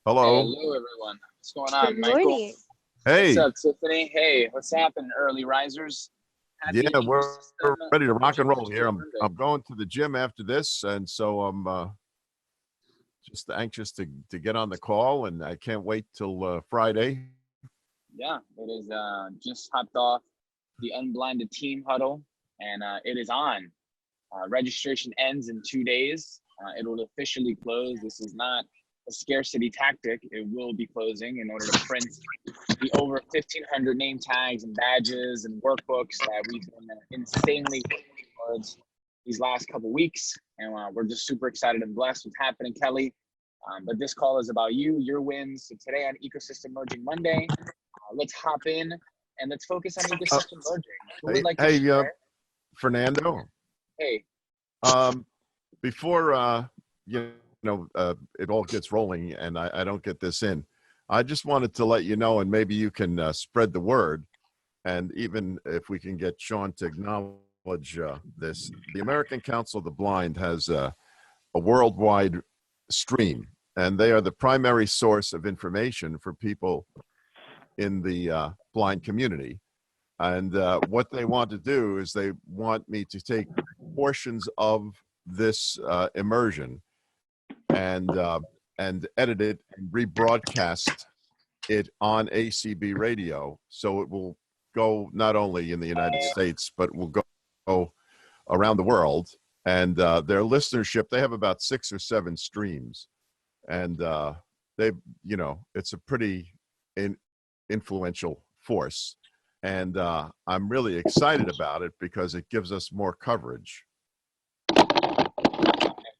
Hello. Hello, everyone. What's going on, Good Michael? morning. What's Hey. up, Tiffany? Hey, what's happening, early risers? Happy Yeah, we're Ecosystem ready to rock Merging and roll here. Wednesday, I'm Monday. I'm going to the gym after this, and so I'm just anxious to get on the call, and I can't wait till Friday. Yeah, it is just hopped off the Unblinded Team Huddle, and it is on. Registration ends in 2 days. It will officially close. This is not a scarcity tactic. It will be closing in order to print the over 1,500 name tags and badges and workbooks that we've been insanely working towards these last couple weeks. And we're just super excited and blessed what's happening, Kelly. But this call is about you, your wins. So today on Ecosystem Merging Monday, let's hop in and let's focus on ecosystem merging. Who would like to share? Fernando. Hey. Before it all gets rolling, and I don't get this in, I just wanted to let you know, and maybe you can spread the word, and even if we can get Sean to acknowledge this, the American Council of the Blind has a worldwide stream, and they are the primary source of information for people in the blind community. And what they want to do is they want me to take portions of this immersion and edit it and rebroadcast it on ACB radio, so it will go not only in the United States but will go around the world. And their listenership, they have about 6 or 7 streams, and it's a pretty influential force. And I'm really excited about it because it gives us more coverage.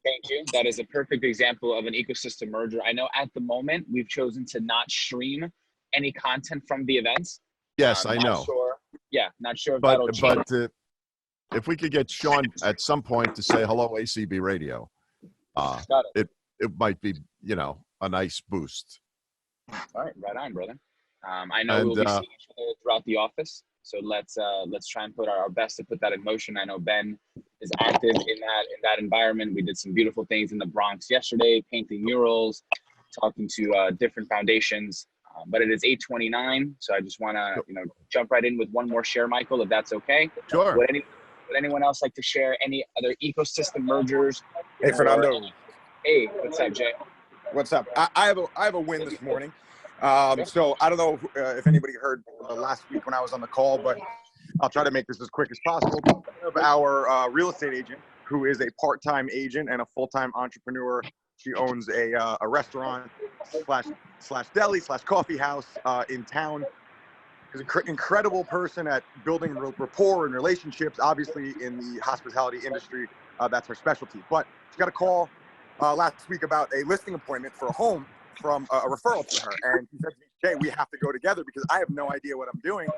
Thank you. That is a perfect example of an ecosystem merger. I know at the moment we've chosen to not stream any content from the events. Yes, I know. Sure. Yeah, not sure if that'll change. But if we could get Sean at some point to say hello, ACB Radio, it might be a nice boost. All right, right on, brother. I know we'll be seeing each other throughout the office, so let's try and put our best to put that in motion. I know Ben is active in that environment. We did some beautiful things in the Bronx yesterday, painting murals, talking to different foundations. But it is 8:29, so I just want to jump right in with one more share, Michael, if that's okay. Sure. Would anyone else like to share any other ecosystem mergers? Hey, Fernando. Hey, what's up, Jay? What's up? I have a win this morning. So I don't know if anybody heard last week when I was on the call, but I'll try to make this as quick as possible. Of our real estate agent, who is a part-time agent and a full-time entrepreneur. She owns a restaurant slash deli slash coffee house in town. She's an incredible person at building rapport and relationships. Obviously, in the hospitality industry, that's her specialty. But she got a call last week about a listing appointment for a home from a referral to her, and she said to me, "Jay, we have to go together because I have no idea what I'm doing.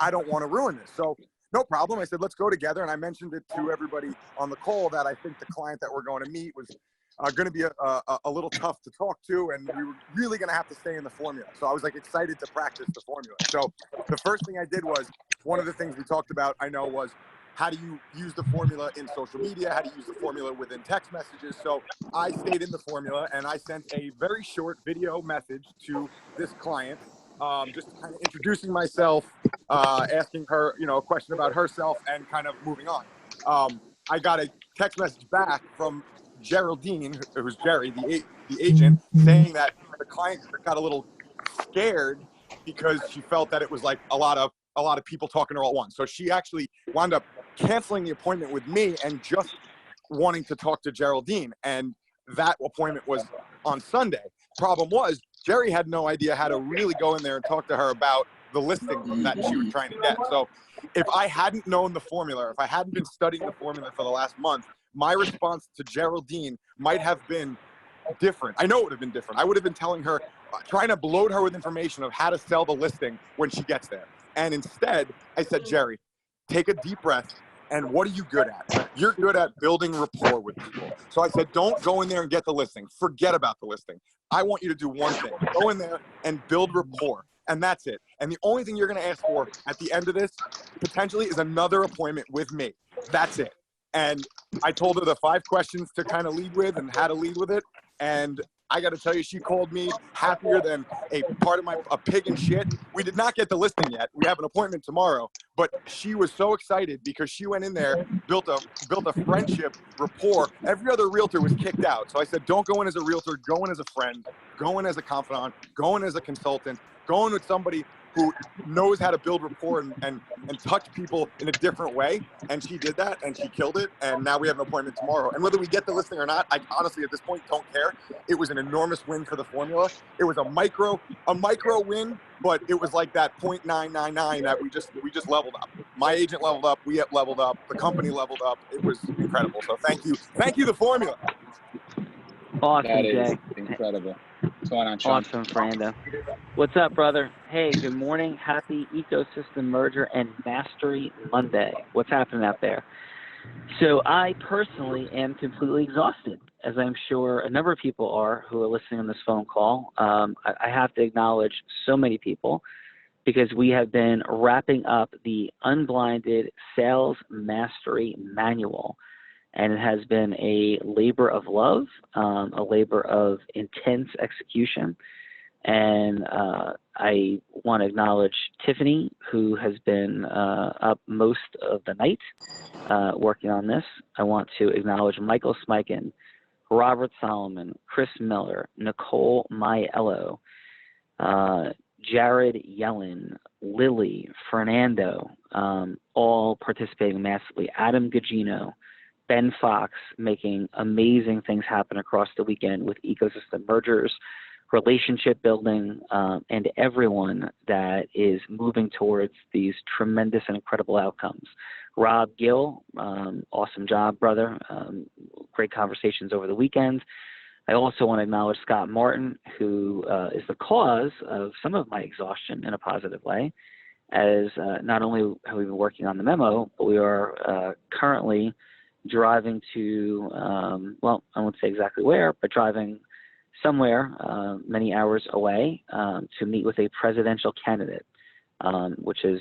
I don't want to ruin this." So no problem. I said, let's go together. And I mentioned it to everybody on the call that I think the client that we're going to meet was going to be a little tough to talk to, and we were really going to have to stay in the formula. So I was excited to practice the formula. So the first thing I did was, one of the things we talked about, I know, was how do you use the formula in social media? How do you use the formula within text messages? So I stayed in the formula, and I sent a very short video message to this client, just kind of introducing myself, asking her, a question about herself, and kind of moving on. I got a text message back from Geraldine, who's Jerry, the agent, saying that the client got a little scared because she felt that it was like a lot of people talking to her all at once. So she actually wound up canceling the appointment with me and just wanting to talk to Geraldine. And that appointment was on Sunday. Problem was, Jerry had no idea how to really go in there and talk to her about the listing that she was trying to get. So if I hadn't known the formula, if I hadn't been studying the formula for the last month, my response to Geraldine might have been different. I know it would have been different. I would have been telling her, trying to load her with information of how to sell the listing when she gets there. And instead, I said, Jerry, take a deep breath. And what are you good at? You're good at building rapport with people. So I said, don't go in there and get the listing. Forget about the listing. I want you to do one thing. Go in there and build rapport. And that's it. And the only thing you're going to ask for at the end of this, potentially, is another appointment with me. That's it. And I told her the 5 questions to kind of lead with and how to lead with it. And I got to tell you, she called me happier than a pig in shit. We did not get the listing yet. We have an appointment tomorrow, but she was so excited because she went in there, built a friendship, rapport. Every other realtor was kicked out. So I said, don't go in as a realtor, go in as a friend, go in as a confidant, go in as a consultant, go in with somebody who knows how to build rapport and touch people in a different way. And she did that, and she killed it. And now we have an appointment tomorrow. And whether we get the listing or not, I honestly at this point don't care. It was an enormous win for the formula. It was a micro win, but it was like that 0.999 that we just leveled up. My agent leveled up, we leveled up, the company leveled up. It was incredible. So thank you, the formula. Awesome, That is Jay. incredible. What's going on, Sean? Awesome, Fernando. What's up, brother? Hey, good morning. Happy Ecosystem Merger and Mastery Monday. What's happening out there? So I personally am completely exhausted, as I'm sure a number of people are who are listening on this phone call. I have to acknowledge so many people because we have been wrapping up the Unblinded Sales Mastery Manual. And it has been a labor of love, a labor of intense execution. And I want to acknowledge Tiffany, who has been up most of the night working on this. I want to acknowledge Michael Smikin, Robert Solomon, Chris Miller, Nicole Maiello, Jared Yellen, Lily, Fernando, all participating massively, Adam Gugino, Ben Fox, making amazing things happen across the weekend with ecosystem mergers, relationship building, and everyone that is moving towards these tremendous and incredible outcomes. Rob Gill, awesome job, brother. Great conversations over the weekend. I also want to acknowledge Scott Martin, who is the cause of some of my exhaustion in a positive way, as not only have we been working on the memo, but we are currently driving to, well, I won't say exactly where, but driving somewhere many hours away to meet with a presidential candidate, which is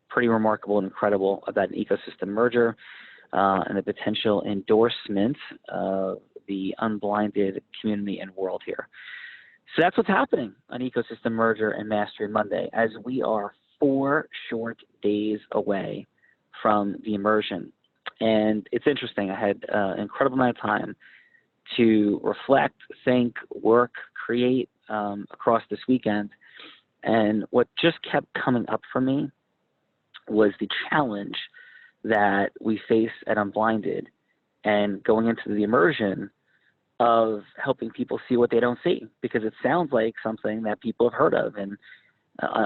pretty remarkable and incredible about an ecosystem merger and the potential endorsement of the unblinded community and world here. So that's what's happening on Ecosystem Merger and Mastery Monday, as we are 4 short days away from the immersion. And it's interesting. I had an incredible amount of time to reflect, think, work, create across this weekend. And what just kept coming up for me was the challenge that we face at Unblinded and going into the immersion of helping people see what they don't see, because it sounds like something that people have heard of and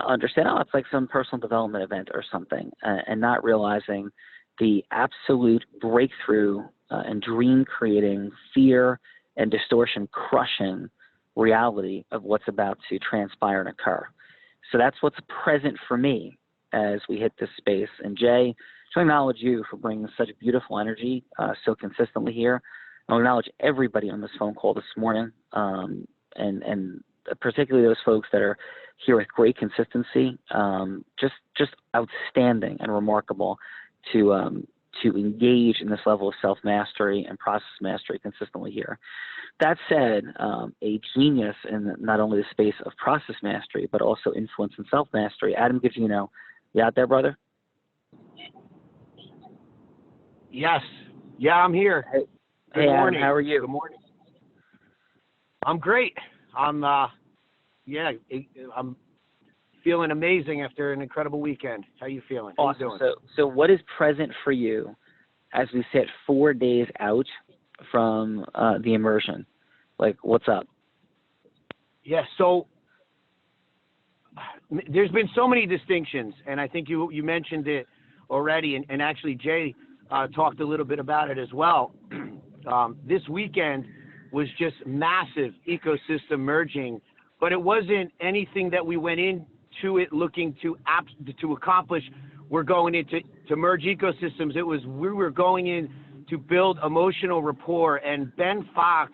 understand, oh, it's like some personal development event or something, and not realizing the absolute breakthrough and dream creating, fear and distortion crushing reality of what's about to transpire and occur. So that's what's present for me as we hit this space. And Jay, to acknowledge you for bringing such beautiful energy so consistently here. I'll acknowledge everybody on this phone call this morning, and particularly those folks that are here with great consistency, just outstanding and remarkable to engage in this level of self-mastery and process mastery consistently here. That said, a genius in not only the space of process mastery, but also influence and self-mastery. Adam Gugino, you out there, brother? Yes. Yeah, I'm here. Hey, Adam, how are you? Good morning. I'm great. I'm feeling amazing after an incredible weekend. How you feeling? Awesome. How you doing? So what is present for you as we sit 4 days out from the immersion? Like, what's up? Yeah, so there's been so many distinctions, and I think you mentioned it already, and actually Jay talked a little bit about it as well. This weekend was just massive ecosystem merging, but it wasn't anything that we went into it looking to accomplish. We're going in to merge ecosystems. It was, we were going in to build emotional rapport, and Ben Fox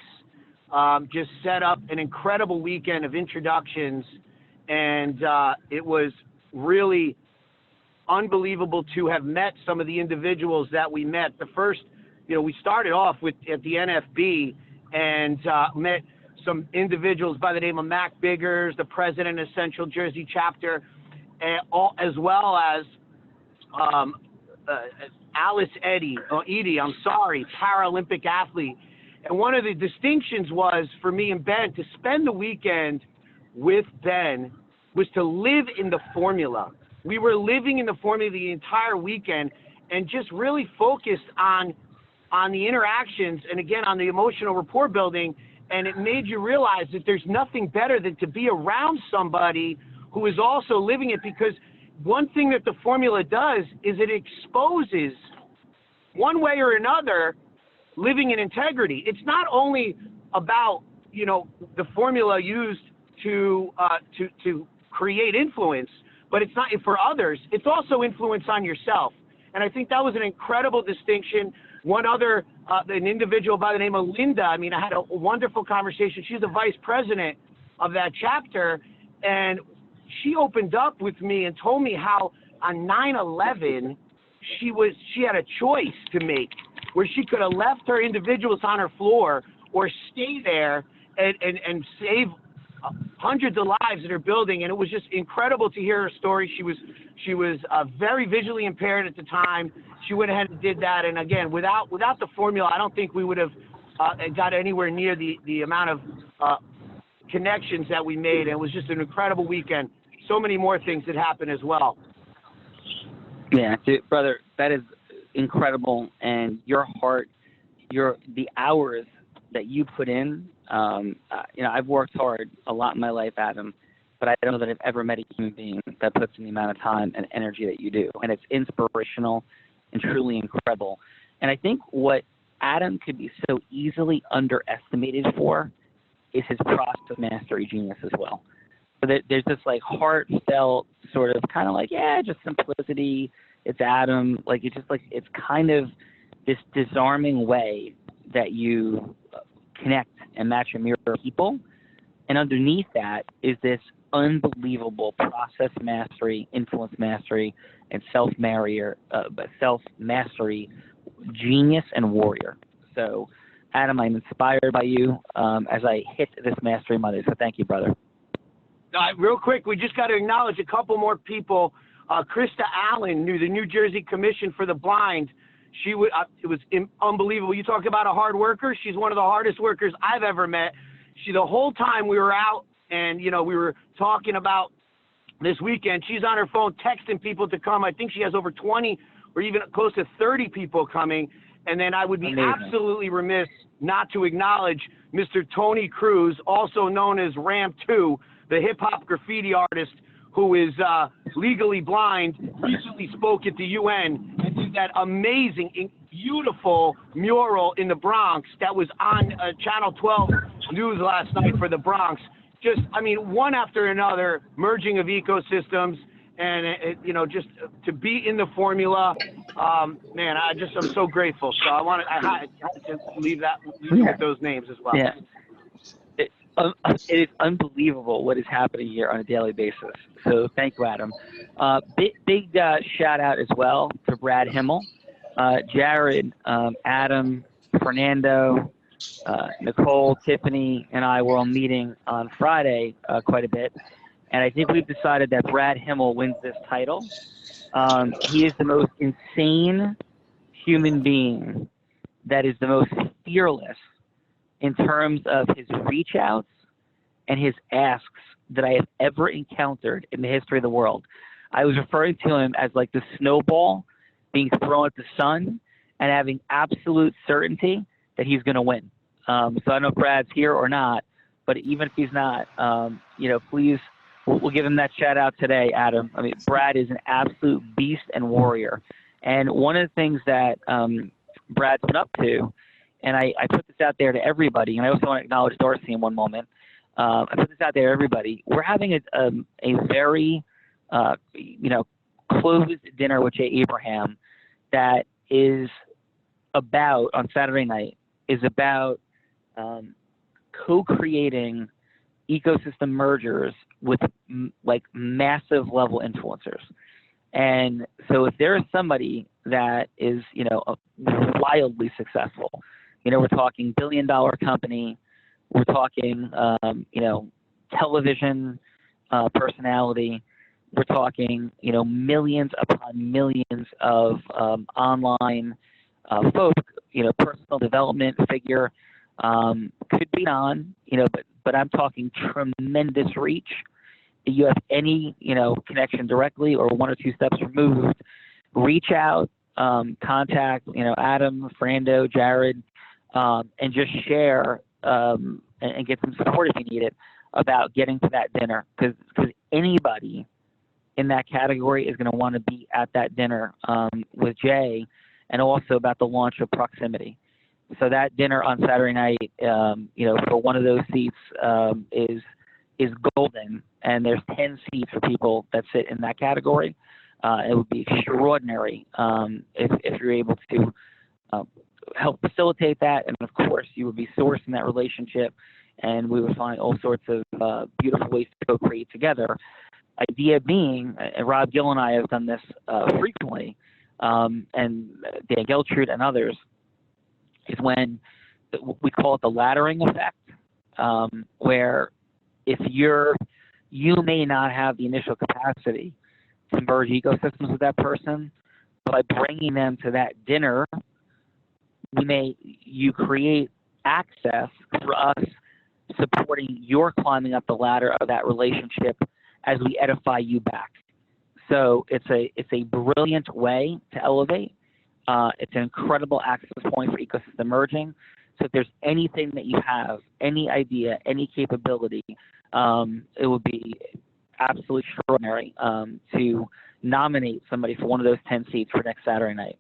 just set up an incredible weekend of introductions, and it was really unbelievable to have met some of the individuals that we met. The first, we started off at the NFB and met some individuals by the name of Mac Biggers, the president of Central Jersey chapter, as well as Alice Eddy, Paralympic athlete. And one of the distinctions was for me and Ben to spend the weekend with Ben was to live in the formula. We were living in the formula the entire weekend and just really focused on the interactions and, again, on the emotional rapport building. And it made you realize that there's nothing better than to be around somebody who is also living it, because one thing that the formula does is it exposes, one way or another, living in integrity. It's not only about, the formula used to create influence, but it's not for others. It's also influence on yourself. And I think that was an incredible distinction. One other, an individual by the name of Linda, I had a wonderful conversation. She's the vice president of that chapter, and she opened up with me and told me how on 9/11 she had a choice to make, where she could have left her individuals on her floor or stay there and save hundreds of lives in her building. And it was just incredible to hear her story. She was very visually impaired at the time. She went ahead and did that. And again, without the formula, I don't think we would have got anywhere near the amount of connections that we made. And it was just an incredible weekend. So many more things that happened as well. Yeah, dude, brother, that is incredible. And your heart, the hours that you put in, I've worked hard a lot in my life, Adam, but I don't know that I've ever met a human being that puts in the amount of time and energy that you do. And it's inspirational and truly incredible. And I think what Adam could be so easily underestimated for is his process mastery genius as well. So there's this like heartfelt sort of kind of like, just simplicity. It's Adam. Like, it's kind of this disarming way that you connect and match and mirror people. And underneath that is this unbelievable process mastery, influence mastery, and self-mastery genius and warrior. So, Adam, I'm inspired by you as I hit this mastery Monday. So thank you, brother. Real quick, we just got to acknowledge a couple more people. Krista Allen, the New Jersey Commission for the Blind. It was unbelievable. You talk about a hard worker. She's one of the hardest workers I've ever met. The whole time we were out and, we were talking about this weekend, she's on her phone texting people to come. I think she has over 20 or even close to 30 people coming. And then I would be absolutely remiss not to acknowledge Mr. Tony Cruz, also known as Ram 2, the hip-hop graffiti artist who is legally blind, recently spoke at the UN and did that amazing, beautiful mural in the Bronx that was on Channel 12 News last night for the Bronx. Just, one after another, merging of ecosystems, and just to be in the formula, man, I'm so grateful. So I had to leave with those names as well. Yeah. It is unbelievable what is happening here on a daily basis. So thank you, Adam. Big shout out as well to Brad Himmel, Jared, Adam, Fernando, Nicole, Tiffany, and I were all meeting on Friday quite a bit. And I think we've decided that Brad Himmel wins this title. He is the most insane human being that is the most fearless in terms of his reach outs and his asks that I have ever encountered in the history of the world. I was referring to him as like the snowball being thrown at the sun and having absolute certainty that he's going to win. So I don't know if Brad's here or not, but even if he's not, please, we'll give him that shout out today, Adam. Brad is an absolute beast and warrior. And one of the things that Brad's been up to, and I put this out there to everybody, and I also want to acknowledge Darcy in one moment. I put this out there to everybody. We're having a very, closed dinner with Jay Abraham that is about, on Saturday night, is about co-creating ecosystem mergers with massive level influencers. And so if there is somebody that is, wildly successful, we're talking $1 billion company We're talking, television personality. We're talking, millions upon millions of online folk, personal development figure. Could be on, but I'm talking tremendous reach. If you have any, connection directly or one or two steps removed, reach out, contact, Adam, Fernando, Jared, and just share and get some support if you need it about getting to that dinner. Because anybody in that category is going to want to be at that dinner with Jay, and also about the launch of Proximity. So that dinner on Saturday night, for one of those seats is golden, and there's 10 seats for people that sit in that category. It would be extraordinary if you're able to help facilitate that, and of course you would be sourcing that relationship, and we would find all sorts of beautiful ways to co-create together. Idea being, and Rob Gill and I have done this frequently, and Dan Geltrude and others, is when we call it the laddering effect, where if you may not have the initial capacity to merge ecosystems with that person, but by bringing them to that dinner, you create access for us supporting your climbing up the ladder of that relationship as we edify you back. So it's a brilliant way to elevate. It's an incredible access point for ecosystem merging. So if there's anything that you have, any idea, any capability, it would be absolutely extraordinary to nominate somebody for one of those 10 seats for next Saturday night.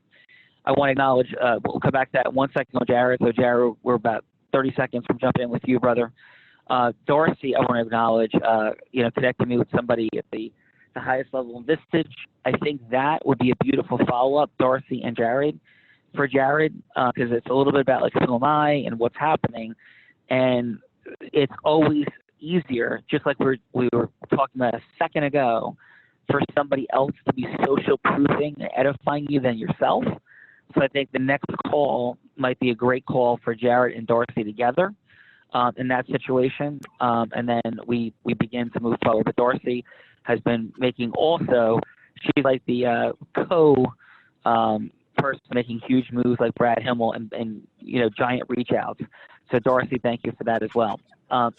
I want to acknowledge, we'll come back to that in 1 second on Jared. So Jared, we're about 30 seconds from jumping in with you, brother. Darcy, I want to acknowledge, connecting me with somebody at the highest level in Vistage. I think that would be a beautiful follow-up, Darcy and Jared, for Jared, because it's a little bit about like who am I and what's happening, and it's always easier, just like we were talking about a second ago, for somebody else to be social proofing and edifying you than yourself. So I think the next call might be a great call for Jared and Darcy together in that situation, and then we begin to move forward. But Darcy has been making also, she's like the person making huge moves like Brad Himmel and giant reach outs. So Darcy, thank you for that as well.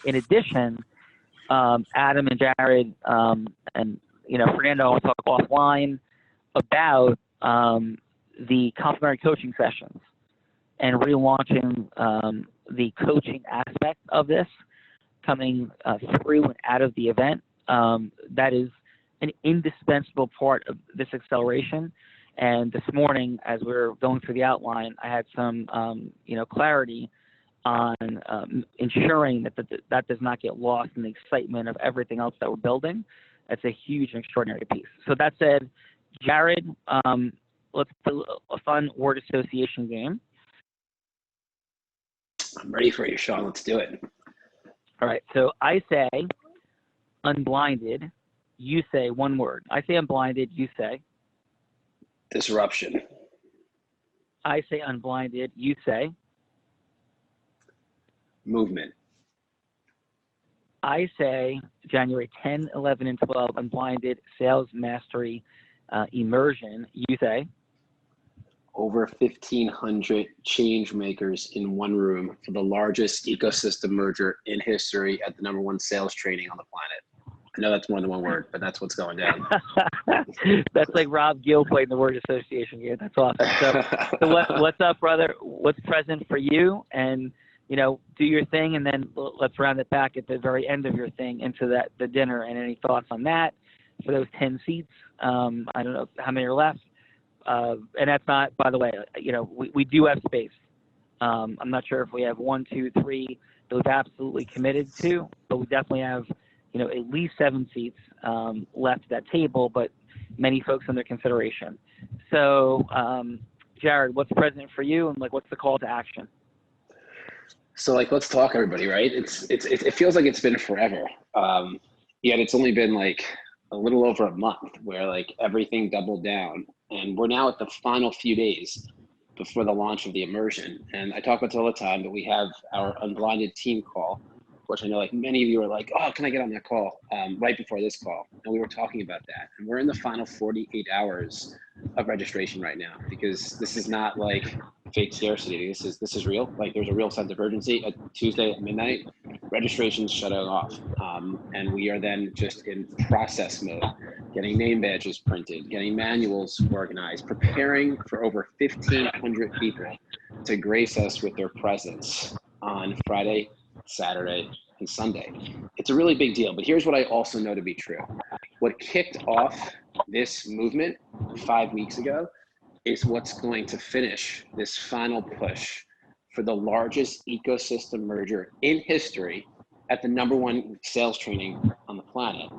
In addition, Adam and Jared and Fernando, I'll talk offline about the complimentary coaching sessions and relaunching the coaching aspect of this coming through and out of the event. That is an indispensable part of this acceleration. And this morning, as we were going through the outline, I had some, clarity on ensuring that does not get lost in the excitement of everything else that we're building. That's a huge and extraordinary piece. So that said, Jared, let's play a fun word association game. I'm ready for you, Sean. Let's do it. All right. So I say unblinded. You say one word. I say unblinded. You say disruption. I say unblinded. You say movement. I say January 10, 11, and 12, unblinded sales mastery immersion. You say over 1,500 change makers in one room for the largest ecosystem merger in history at the #1 sales training on the planet. I know that's more than one word, but that's what's going down. That's like Rob Gill playing the word association game. That's awesome. So what's up, brother? What's present for you? And, do your thing, and then let's round it back at the very end of your thing into the dinner. And any thoughts on that for those 10 seats? I don't know how many are left. And that's not, by the way, we do have space. I'm not sure if we have 1, 2, 3 that we've absolutely committed to, but we definitely have, at least 7 seats left at that table, but many folks under consideration. So, Jared, what's present for you, and what's the call to action? So let's talk, everybody, right? It feels like it's been forever. Yet it's only been a little over a month where everything doubled down, and we're now at the final few days before the launch of the immersion. And I talk about it all the time, but we have our unblinded team call which I know like many of you are like, oh, can I get on that call right before this call? And we were talking about that. And we're in the final 48 hours of registration right now, because this is not like fake scarcity. This is real. Like there's a real sense of urgency. At Tuesday at midnight, registration's shutting off. And we are then just in process mode, getting name badges printed, getting manuals organized, preparing for over 1,500 people to grace us with their presence on Friday, Saturday, and Sunday. It's a really big deal, but here's what I also know to be true. What kicked off this movement 5 weeks ago is what's going to finish this final push for the largest ecosystem merger in history at the #1 sales training on the planet.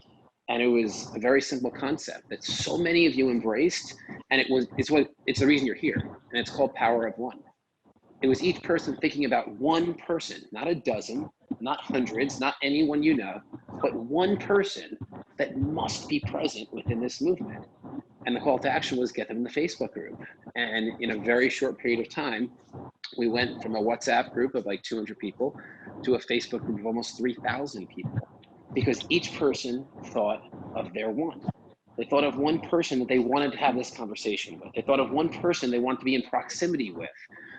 And it was a very simple concept that so many of you embraced, and it's the reason you're here, and it's called Power of One. It was each person thinking about one person, not a dozen, not hundreds, not anyone you know, but one person that must be present within this movement. And the call to action was get them in the Facebook group. And in a very short period of time, we went from a WhatsApp group of like 200 people to a Facebook group of almost 3,000 people, because each person thought of their one. They thought of one person that they wanted to have this conversation with. They thought of one person they wanted to be in proximity with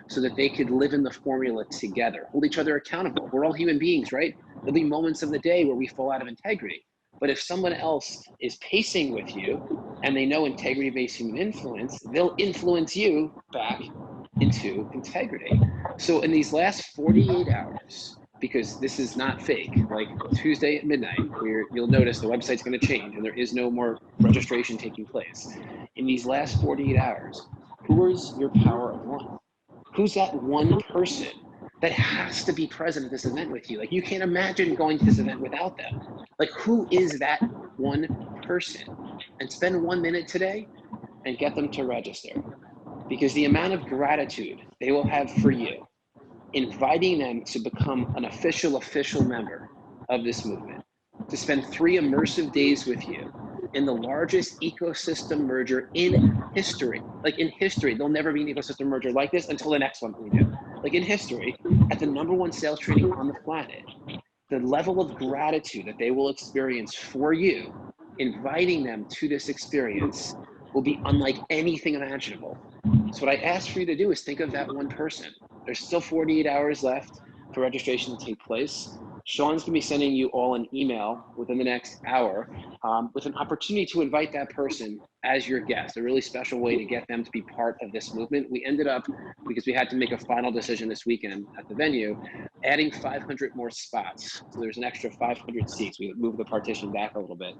so that they could live in the formula together, hold each other accountable. We're all human beings, right? There'll be moments of the day where we fall out of integrity. But if someone else is pacing with you and they know integrity-based human influence, they'll influence you back into integrity. So in these last 48 hours, because this is not fake, like Tuesday at midnight, where you'll notice the website's going to change and there is no more registration taking place. In these last 48 hours, who is your power of one? Who's that one person that has to be present at this event with you? Like you can't imagine going to this event without them. Like who is that one person? And spend 1 minute today and get them to register, because the amount of gratitude they will have for you, inviting them to become an official member of this movement, to spend 3 immersive days with you in the largest ecosystem merger in history. Like in history, there'll never be an ecosystem merger like this until the next one we do. Like in history, at the #1 sales training on the planet, the level of gratitude that they will experience for you, inviting them to this experience, will be unlike anything imaginable. So what I ask for you to do is think of that one person. There's still 48 hours left for registration to take place. Sean's gonna be sending you all an email within the next hour with an opportunity to invite that person as your guest, a really special way to get them to be part of this movement. We ended up, because we had to make a final decision this weekend at the venue, adding 500 more spots. So there's an extra 500 seats. We moved the partition back a little bit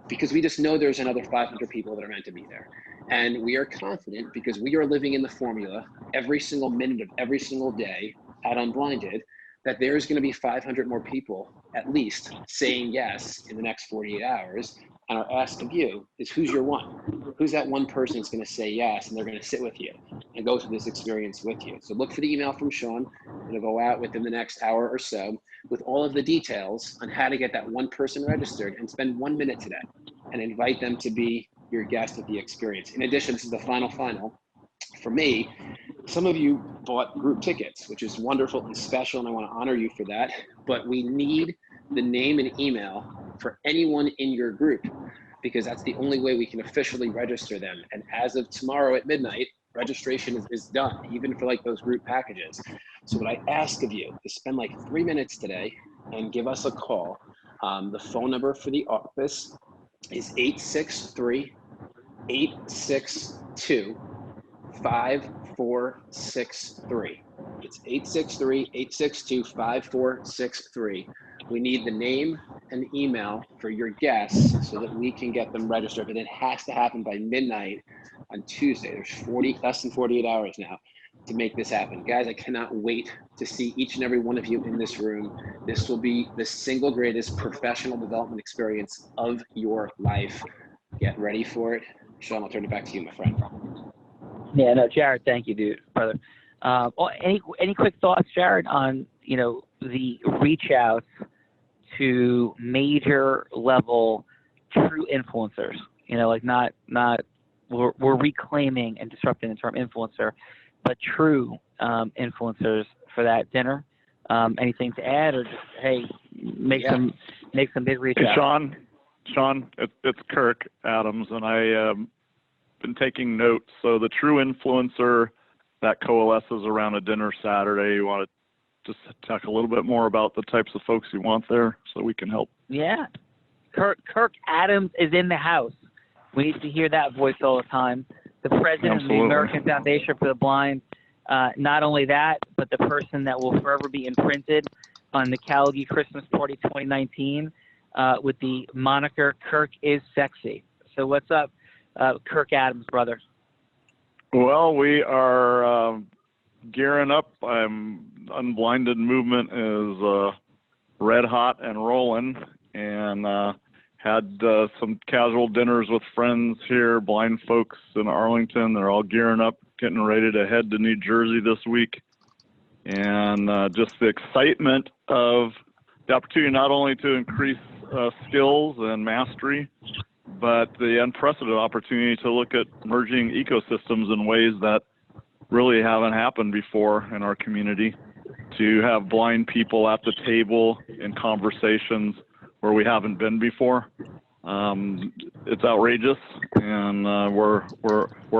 because we just know there's another 500 people that are meant to be there. And we are confident, because we are living in the formula every single minute of every single day at Unblinded, that there's going to be 500 more people at least saying yes in the next 48 hours. And our ask of you is, who's your one? Who's that one person that's going to say yes and they're going to sit with you and go through this experience with you? So look for the email from Sean. It'll go out within the next hour or so with all of the details on how to get that one person registered, and spend 1 minute today and invite them to be your guest at the experience. In addition, this is the final for me. Some of you bought group tickets, which is wonderful and special, and I want to honor you for that. But we need the name and email for anyone in your group, because that's the only way we can officially register them. And as of tomorrow at midnight, registration is done, even for like those group packages. So what I ask of you is spend like 3 minutes today and give us a call. The phone number for the office is 863-862-5463. It's 863-862-5463. We need the name and email for your guests so that we can get them registered. And it has to happen by midnight on Tuesday. There's less than 48 hours now to make this happen. Guys, I cannot wait to see each and every one of you in this room. This will be the single greatest professional development experience of your life. Get ready for it. Sean, I'll turn it back to you, my friend. Yeah, no, Jared, thank you, dude, brother. Any quick thoughts, Jared, on the reach outs to major level true influencers? Like not we're reclaiming and disrupting the term influencer, but true influencers for that dinner. Anything to add, or just hey, make some big reach Hey, out? Sean, it's Kirk Adams, and I been taking notes. So the true influencer that coalesces around a dinner Saturday, you want to just talk a little bit more about the types of folks you want there so we can help. Yeah. Kirk Adams is in the house. We need to hear that voice all the time. The president Absolutely. of the American Foundation for the Blind. Not only that, but the person that will forever be imprinted on the Calgary Christmas Party 2019 with the moniker Kirk is Sexy. So what's up, Kirk Adams, brother? Well, we are gearing up. Unblinded movement is red hot and rolling, and had some casual dinners with friends here, blind folks in Arlington. They're all gearing up, getting ready to head to New Jersey this week. And just the excitement of the opportunity not only to increase skills and mastery, but the unprecedented opportunity to look at merging ecosystems in ways that really haven't happened before in our community, to have blind people at the table in conversations where we haven't been before. It's outrageous, and we're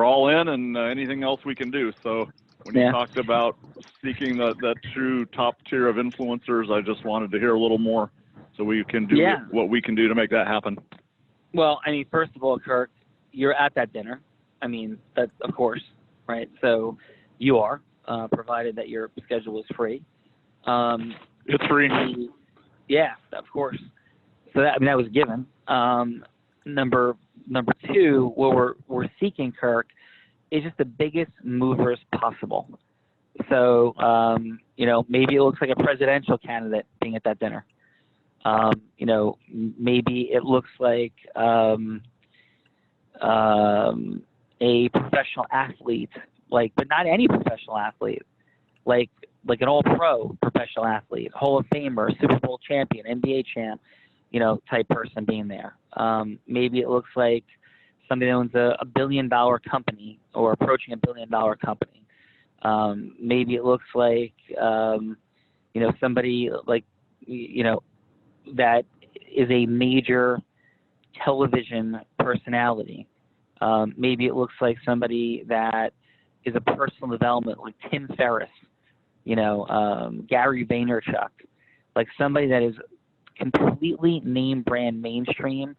all in, and anything else we can do. So when you talked about seeking that true top tier of influencers, I just wanted to hear a little more so we can do what we can do to make that happen. Well, I mean, first of all, Kirk, you're at that dinner. I mean, that's of course, right? So you are, provided that your schedule is free. It's free. Yeah, of course. So that, I mean, that was given. Number two, what we're seeking, Kirk, is just the biggest movers possible. So, you know, maybe it looks like a presidential candidate being at that dinner. You know, maybe it looks like a professional athlete, but not any professional athlete, like an all-pro professional athlete, Hall of Famer, Super Bowl champion, NBA champ, you know, type person being there. Maybe it looks like somebody that owns a $1 billion company or approaching $1 billion company. Maybe it looks like, you know, somebody like, you know, that is a major television personality. Maybe it looks like somebody that is a personal development like Tim Ferriss, you know, Gary Vaynerchuk, like somebody that is completely name brand mainstream,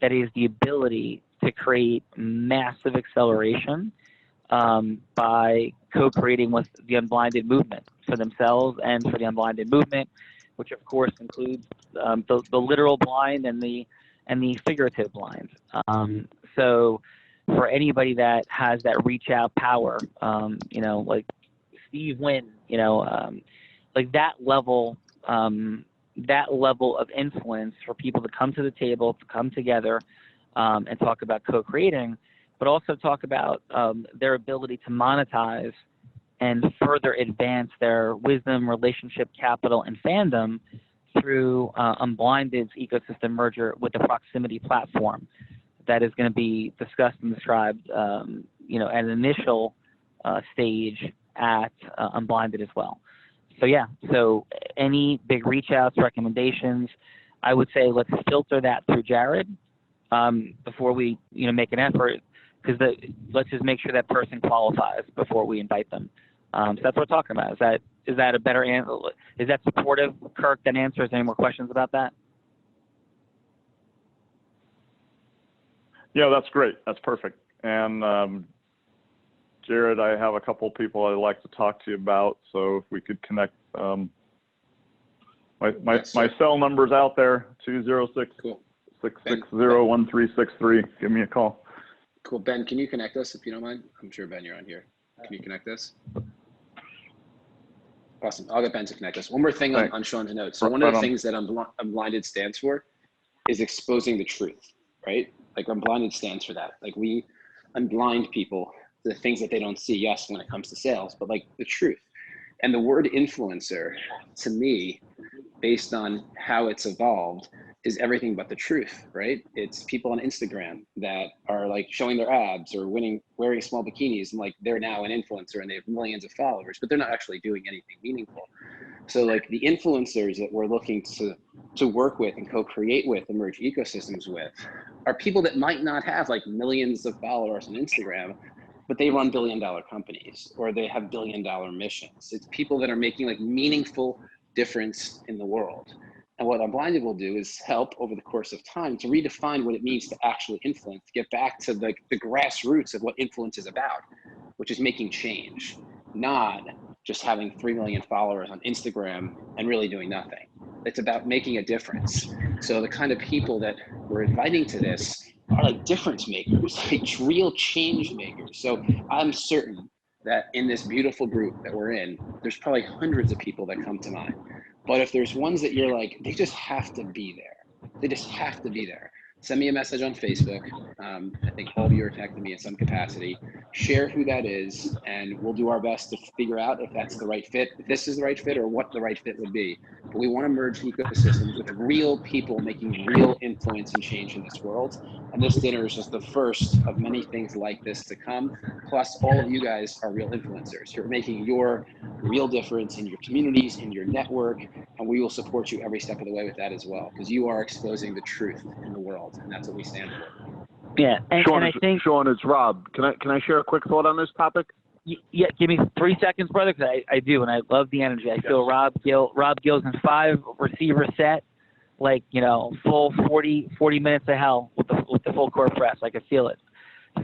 that is the ability to create massive acceleration by co-creating with the unblinded movement for themselves and for the unblinded movement, which of course includes the literal blind and the figurative blind. So for anybody that has that reach out power, you know, like Steve Wynn, you know, like that level of influence for people to come to the table, to come together and talk about co-creating, but also talk about their ability to monetize and further advance their wisdom, relationship, capital, and fandom through Unblinded's ecosystem merger with the proximity platform that is going to be discussed and described, you know, at an initial stage at Unblinded as well. So yeah, so any big reach outs, recommendations, I would say let's filter that through Jared before we, you know, make an effort, because let's just make sure that person qualifies before we invite them. So that's what we're talking about. Is that a better answer? Is that supportive, Kirk? That answers any more questions about that? Yeah, that's great. That's perfect. And Jared, I have a couple people I'd like to talk to you about. So if we could connect, my cell number's out there, 206-660-1363. Give me a call. Cool. Ben, can you connect us if you don't mind? I'm sure, Ben, you're on here. Can you connect us? Awesome. I'll get Ben to connect us. One more thing on Sean's notes. So one of the things that Unblinded stands for is exposing the truth, right? Like Unblinded stands for that. Like we unblind people to the things that they don't see, yes, when it comes to sales, but like the truth. And the word influencer, to me, based on how it's evolved, is everything but the truth, right? It's people on Instagram that are like showing their abs or wearing small bikinis, and like they're now an influencer and they have millions of followers, but they're not actually doing anything meaningful. So like the influencers that we're looking to work with and co-create with, emerge ecosystems with, are people that might not have like millions of followers on Instagram, but they run billion-dollar companies or they have billion-dollar missions. It's people that are making like meaningful difference in the world. And what Unblinded will do is help over the course of time to redefine what it means to actually influence, to get back to the grassroots of what influence is about, which is making change, not just having 3 million followers on Instagram and really doing nothing. It's about making a difference. So the kind of people that we're inviting to this are like difference makers, like real change makers. So I'm certain that in this beautiful group that we're in, there's probably hundreds of people that come to mind. But if there's ones that you're like, they just have to be there. They just have to be there. Send me a message on Facebook. I think all of you are connected to me in some capacity. Share who that is, and we'll do our best to figure out if that's the right fit, if this is the right fit, or what the right fit would be. But we want to merge ecosystems with real people making real influence and change in this world. And this dinner is just the first of many things like this to come. Plus, all of you guys are real influencers. You're making your real difference in your communities, in your network, and we will support you every step of the way with that as well, because you are exposing the truth in the world, and that's what we stand for. Yeah, and I think Sean, it's Rob. Can I share a quick thought on this topic? Yeah, give me 3 seconds, brother, because I do, and I love the energy. I feel Rob Gill's in 5 receiver set, like, you know, full 40 minutes of hell with the full court press. I can feel it.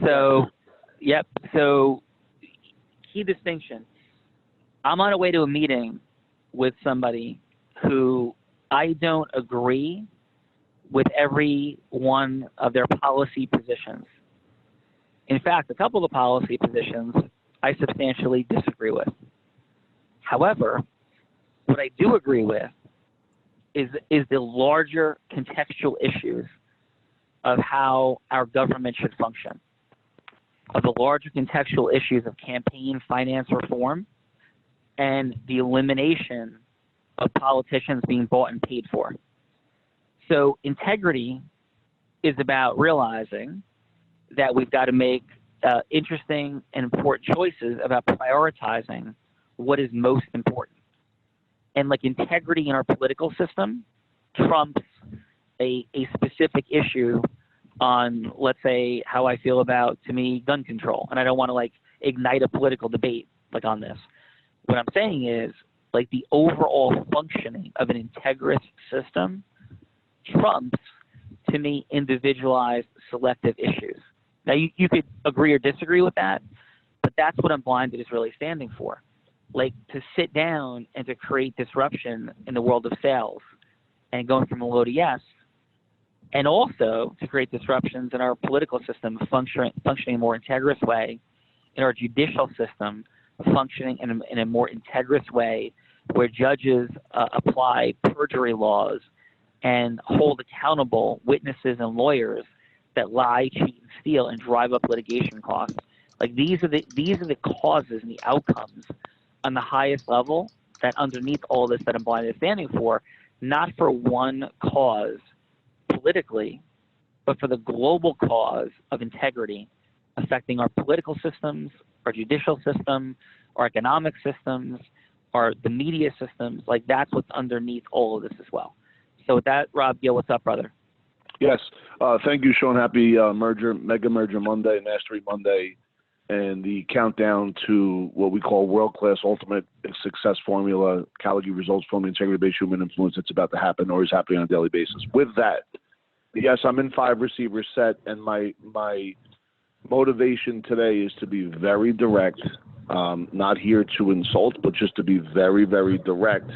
So, yep. So, key distinction. I'm on a way to a meeting with somebody who I don't agree with every one of their policy positions. In fact, a couple of the policy positions I substantially disagree with. However, what I do agree with is the larger contextual issues of how our government should function, of the larger contextual issues of campaign finance reform and the elimination of politicians being bought and paid for. So integrity is about realizing that we've got to make interesting and important choices about prioritizing what is most important. And like integrity in our political system trumps a specific issue on, let's say, how I feel about, to me, gun control. And I don't want to like ignite a political debate like on this. What I'm saying is like the overall functioning of an integrous system trumps, to me, individualized selective issues. Now, you could agree or disagree with that, but that's what Unblinded is really standing for. Like to sit down and to create disruption in the world of sales and going from a low to yes, and also to create disruptions in our political system functioning in a more integrous way, in our judicial system functioning in a more integrous way, where judges apply perjury laws and hold accountable witnesses and lawyers that lie, cheat, and steal and drive up litigation costs. Like these are the causes and the outcomes on the highest level that underneath all this that Unblinded is standing for, not for one cause politically, but for the global cause of integrity affecting our political systems, our judicial system, our economic systems, or the media systems. Like that's what's underneath all of this as well. So with that, Rob Gill, what's up, brother? Yes. Thank you, Sean. Happy Mega Merger Monday, Mastery Monday, and the countdown to what we call world-class ultimate success formula, Caligari results from integrity-based human influence that's about to happen or is happening on a daily basis. With that, yes, I'm in 5 receiver set, and my motivation today is to be very direct, not here to insult, but just to be very, very direct.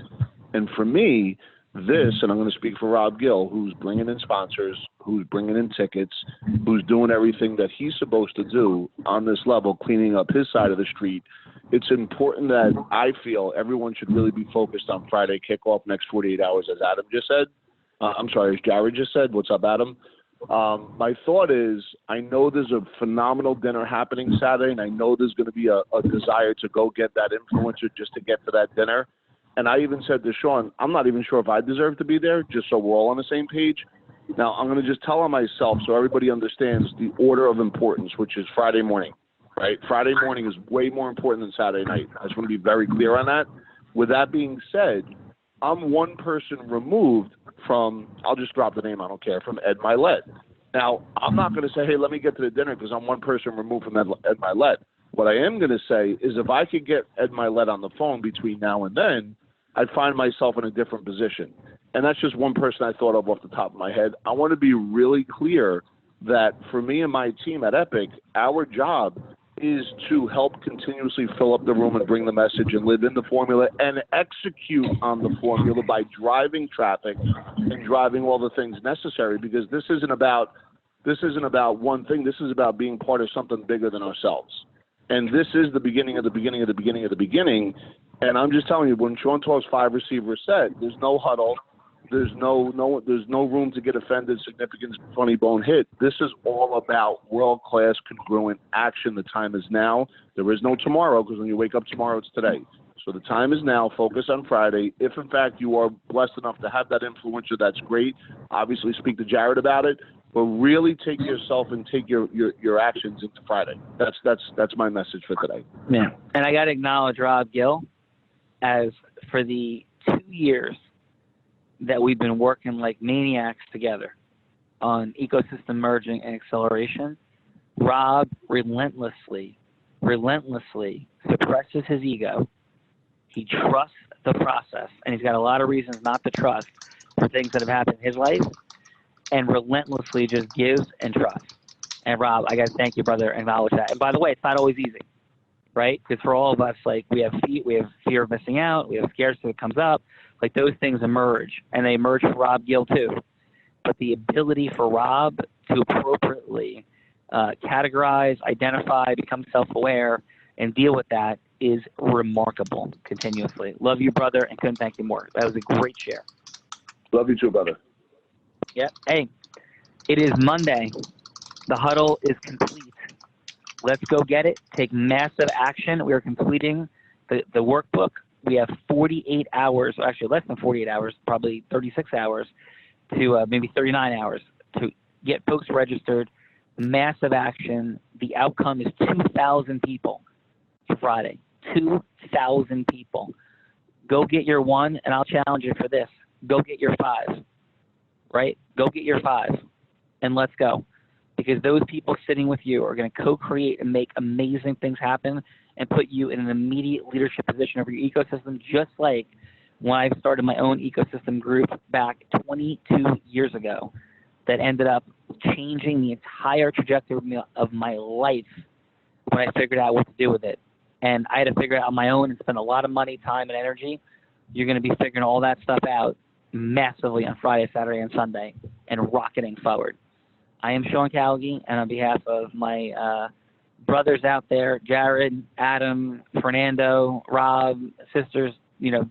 And for me, this, and I'm going to speak for Rob Gill, who's bringing in sponsors, who's bringing in tickets, who's doing everything that he's supposed to do on this level, cleaning up his side of the street. It's important that I feel everyone should really be focused on Friday kickoff next 48 hours, as Adam just said. As Jared just said. What's up, Adam? My thought is, I know there's a phenomenal dinner happening Saturday, and I know there's going to be a desire to go get that influencer just to get to that dinner. And I even said to Sean, I'm not even sure if I deserve to be there, just so we're all on the same page. Now, I'm going to just tell on myself so everybody understands the order of importance, which is Friday morning, right? Friday morning is way more important than Saturday night. I just want to be very clear on that. With that being said, I'm one person removed from, I'll just drop the name, I don't care, from Ed Milet. Now, I'm not going to say, hey, let me get to the dinner because I'm one person removed from Ed Milet. What I am going to say is if I could get Ed Milet on the phone between now and then, I'd find myself in a different position. And that's just one person I thought of off the top of my head. I want to be really clear that for me and my team at Epic, our job is to help continuously fill up the room and bring the message and live in the formula and execute on the formula by driving traffic and driving all the things necessary, because this isn't about one thing. This is about being part of something bigger than ourselves. And this is the beginning of the beginning of the beginning of the beginning. And I'm just telling you, when Sean talks 5 receiver set, there's no huddle. There's no room to get offended, significant, funny bone hit. This is all about world-class, congruent action. The time is now. There is no tomorrow, because when you wake up tomorrow, it's today. So the time is now. Focus on Friday. If, in fact, you are blessed enough to have that influencer, that's great. Obviously, speak to Jared about it. But really take yourself and take your actions into Friday. That's my message for today. Yeah. And I got to acknowledge Rob Gill, as for the 2 years that we've been working like maniacs together on ecosystem merging and acceleration, Rob relentlessly suppresses his ego. He trusts the process, and he's got a lot of reasons not to trust for things that have happened in his life, and relentlessly just gives and trusts. And Rob, I got to thank you, brother, and acknowledge that. And by the way, it's not always easy, right? Because for all of us, like, we have fear of missing out, we have scarcity that comes up. Like, those things emerge, and they emerge for Rob Gill too. But the ability for Rob to appropriately categorize, identify, become self-aware, and deal with that is remarkable continuously. Love you, brother, and couldn't thank you more. That was a great share. Love you too, brother. Yeah. Hey, it is Monday. The huddle is complete. Let's go get it. Take massive action. We are completing the workbook. We have 48 hours, actually less than 48 hours, probably 36 hours to maybe 39 hours to get folks registered. Massive action. The outcome is 2,000 people for Friday. 2,000 people. Go get your 1, and I'll challenge you for this. Go get your 5, right? Go get your 5, and let's go. Because those people sitting with you are going to co-create and make amazing things happen and put you in an immediate leadership position over your ecosystem, just like when I started my own ecosystem group back 22 years ago that ended up changing the entire trajectory of my life when I figured out what to do with it. And I had to figure it out on my own and spend a lot of money, time, and energy. You're going to be figuring all that stuff out massively on Friday, Saturday, and Sunday and rocketing forward. I am Sean Calgi, and on behalf of my brothers out there, Jared, Adam, Fernando, Rob, sisters,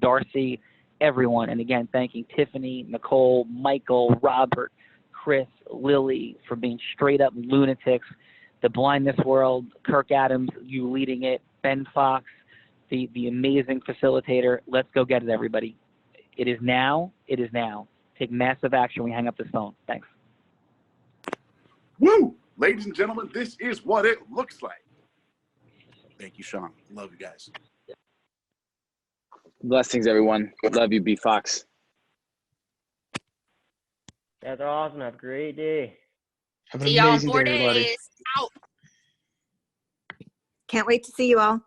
Darcy, everyone. And again, thanking Tiffany, Nicole, Michael, Robert, Chris, Lily for being straight up lunatics. The blindness world, Kirk Adams, you leading it, Ben Fox, the amazing facilitator. Let's go get it, everybody. It is now. It is now. Take massive action when we hang up this phone. Thanks. Woo! Ladies and gentlemen, this is what it looks like. Thank you, Sean. Love you guys. Blessings, everyone. Love you, B Fox. That's awesome. Have a great day. Have an amazing day, everybody. Out. Can't wait to see you all.